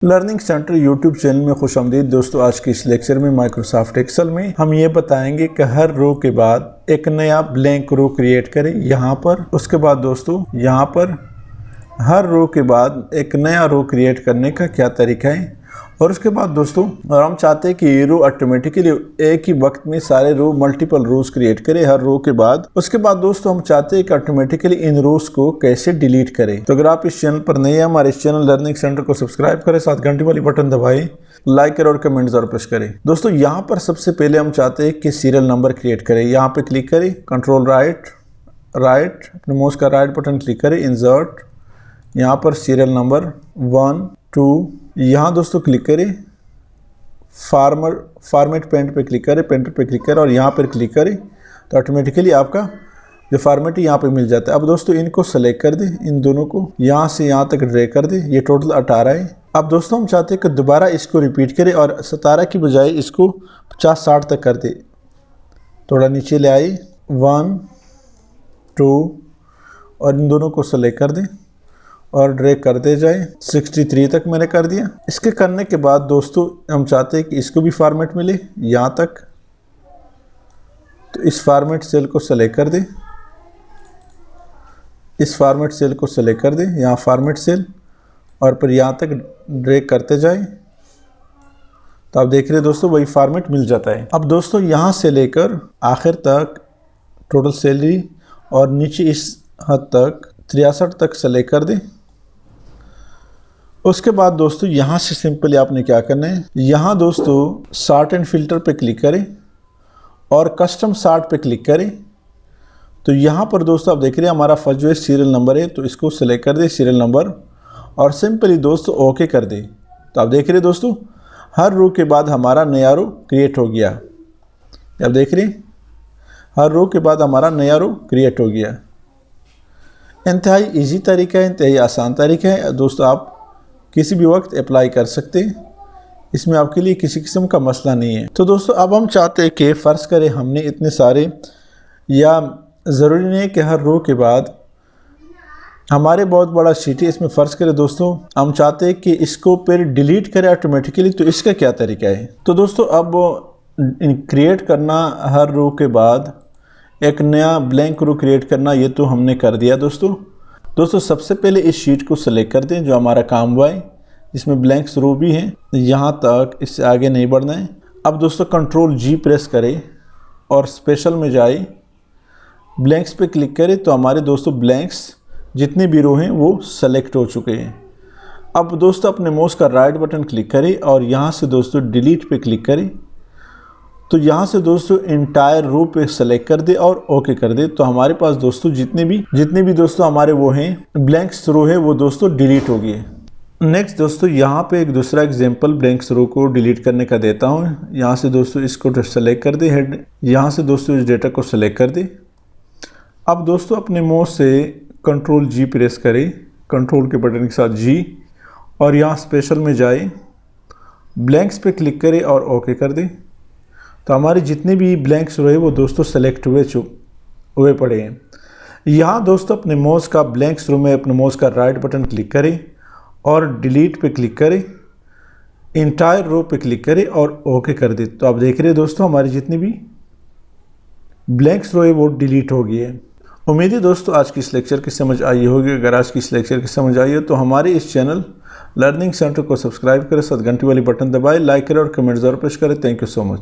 Learning centre YouTube channel में खुशामदीद दोस्तों। आज की इस लेक्चर में माइक्रोसॉफ्ट एक्सेल में हम ये बताएंगे कि हर रो के बाद एक नया ब्लैंक रो क्रिएट करें यहाँ पर। उसके बाद दोस्तों यहाँ पर हर रो के बाद एक नया रो क्रिएट करने का क्या तरीका है। और उसके बाद दोस्तों और हम चाहते हैं कि ये रो ऑटोमेटिकली एक ही वक्त में सारे रो मल्टीपल रोज क्रिएट करे हर रो के बाद। उसके बाद दोस्तों हम चाहते हैं कि ऑटोमेटिकली इन रोज को कैसे डिलीट करें। तो अगर आप इस चैनल पर नए हैं, हमारे इस चैनल लर्निंग सेंटर को सब्सक्राइब करें, साथ घंटी वाली बटन दबाएं, लाइक करें और कमेंट जरूर प्रेस करें। दोस्तों यहाँ पर सबसे पहले हम चाहते हैं कि सीरियल नंबर क्रिएट करें। यहाँ पे क्लिक करें, कंट्रोल राइट अपने माउस का राइट बटन क्लिक करें, इंसर्ट, यहाँ पर सीरियल नंबर 1 2, यहाँ दोस्तों क्लिक करें, फॉर्मेट पेंट पे क्लिक करें, पेंटर पे क्लिक करें और यहाँ पर क्लिक करें तो ऑटोमेटिकली आपका जो फॉर्मेट है यहाँ पे मिल जाता है। अब दोस्तों इनको सेलेक्ट कर दें, इन दोनों को यहाँ से यहाँ तक ड्रैग कर दें। ये टोटल 18 है। अब दोस्तों हम चाहते हैं कि दोबारा इसको रिपीट करें और 17 की बजाय इसको 50-60 तक कर दें। थोड़ा नीचे ले आए, 1 2 और इन दोनों को सेलेक्ट कर दें और ड्रैग करते जाए। 63 तक मैंने कर दिया। इसके करने के बाद दोस्तों हम चाहते हैं कि इसको भी फॉर्मेट मिले यहाँ तक, तो इस फॉर्मेट सेल को सेलेक्ट कर दें, इस फॉर्मेट सेल को सेलेक्ट कर दें, यहाँ फॉर्मेट सेल और फिर यहाँ तक ड्रैग करते जाए तो आप देख रहे हैं दोस्तों वही फॉर्मेट मिल जाता है। अब दोस्तों यहाँ से लेकर आखिर तक टोटल सैलरी और नीचे इस हद तक 63 तक सेलेक्ट कर दें। उसके बाद दोस्तों यहाँ से सिंपली आपने क्या करना है, यहाँ दोस्तों सॉर्ट एंड फिल्टर पे क्लिक करें और कस्टम सॉर्ट पे क्लिक करें। तो यहाँ पर दोस्तों आप देख रहे हैं हमारा फर्स्ट जो है सीरियल नंबर है, तो इसको सेलेक्ट कर दें सीरियल नंबर और सिंपली दोस्तों ओके कर दें। तो आप देख रहे हैं दोस्तों हर रो के बाद हमारा नया रो क्रिएट हो गया। आप देख रहे हैं हर रो के बाद हमारा नया रो क्रिएट हो गया। इंतहाई इजी तरीका है, इंतहाई आसान तरीका है दोस्तों। आप किसी भी वक्त अप्लाई कर सकते हैं, इसमें आपके लिए किसी किस्म का मसला नहीं है। तो दोस्तों अब हम चाहते हैं कि फ़र्ज़ करें हमने इतने सारे, या ज़रूरी नहीं है कि हर रो के बाद हमारे बहुत बड़ा शीट है, इसमें फ़र्ज़ करें दोस्तों हम चाहते हैं कि इसको फिर डिलीट करें ऑटोमेटिकली, तो इसका क्या तरीका है। तो दोस्तों अब क्रिएट करना हर रो के बाद एक नया ब्लैंक रो क्रिएट करना, ये तो हमने कर दिया दोस्तों सबसे पहले इस शीट को सेलेक्ट कर दें जो हमारा काम हुआ है, जिसमें ब्लैंक्स रो भी हैं, यहाँ तक, इससे आगे नहीं बढ़ना है। अब दोस्तों कंट्रोल G प्रेस करें और स्पेशल में जाए, ब्लैंक्स पे क्लिक करें तो हमारे दोस्तों ब्लैंक्स जितने भी रो हैं वो सेलेक्ट हो चुके हैं। अब दोस्तों अपने माउस का राइट बटन क्लिक करें और यहाँ से दोस्तों डिलीट पे क्लिक करें। तो यहाँ से दोस्तों इंटायर रो पे सेलेक्ट कर दे और ओके कर दे। तो हमारे पास दोस्तों जितने भी दोस्तों हमारे वो हैं ब्लैंक्स रो है वो दोस्तों डिलीट हो गए। नेक्स्ट दोस्तों यहाँ पे एक दूसरा एग्जांपल ब्लैंक्स रो को डिलीट करने का देता हूँ। यहाँ से दोस्तों इसको सेलेक्ट कर दे, हेड, यहाँ से दोस्तों इस डेटा को सेलेक्ट कर दे। अब दोस्तों अपने माउस से कंट्रोल G प्रेस करें, कंट्रोल के बटन के साथ G, और यहाँ स्पेशल में जाए, ब्लैंक्स पे क्लिक करें और ओके कर दें। तो हमारे जितने भी ब्लैंक्स रो है वो दोस्तों सेलेक्ट हुए पड़े हैं। यहाँ दोस्तों अपने माउस का ब्लैंक्स रो में अपने माउस का राइट बटन क्लिक करें और डिलीट पे क्लिक करें, इंटायर रो पे क्लिक करें और ओके कर दें। तो आप देख रहे हैं दोस्तों हमारे जितने भी ब्लैंक्स रो है वो डिलीट हो गई है। उम्मीद है दोस्तों आज की इस लेक्चर की समझ आई होगी। अगर आज की इस लेक्चर की समझ आई हो तो हमारे इस चैनल लर्निंग सेंटर को सब्सक्राइब करें, साथ घंटी वाली बटन दबाएं, लाइक करें और कमेंट जरूर पेश करें। Thank you so much.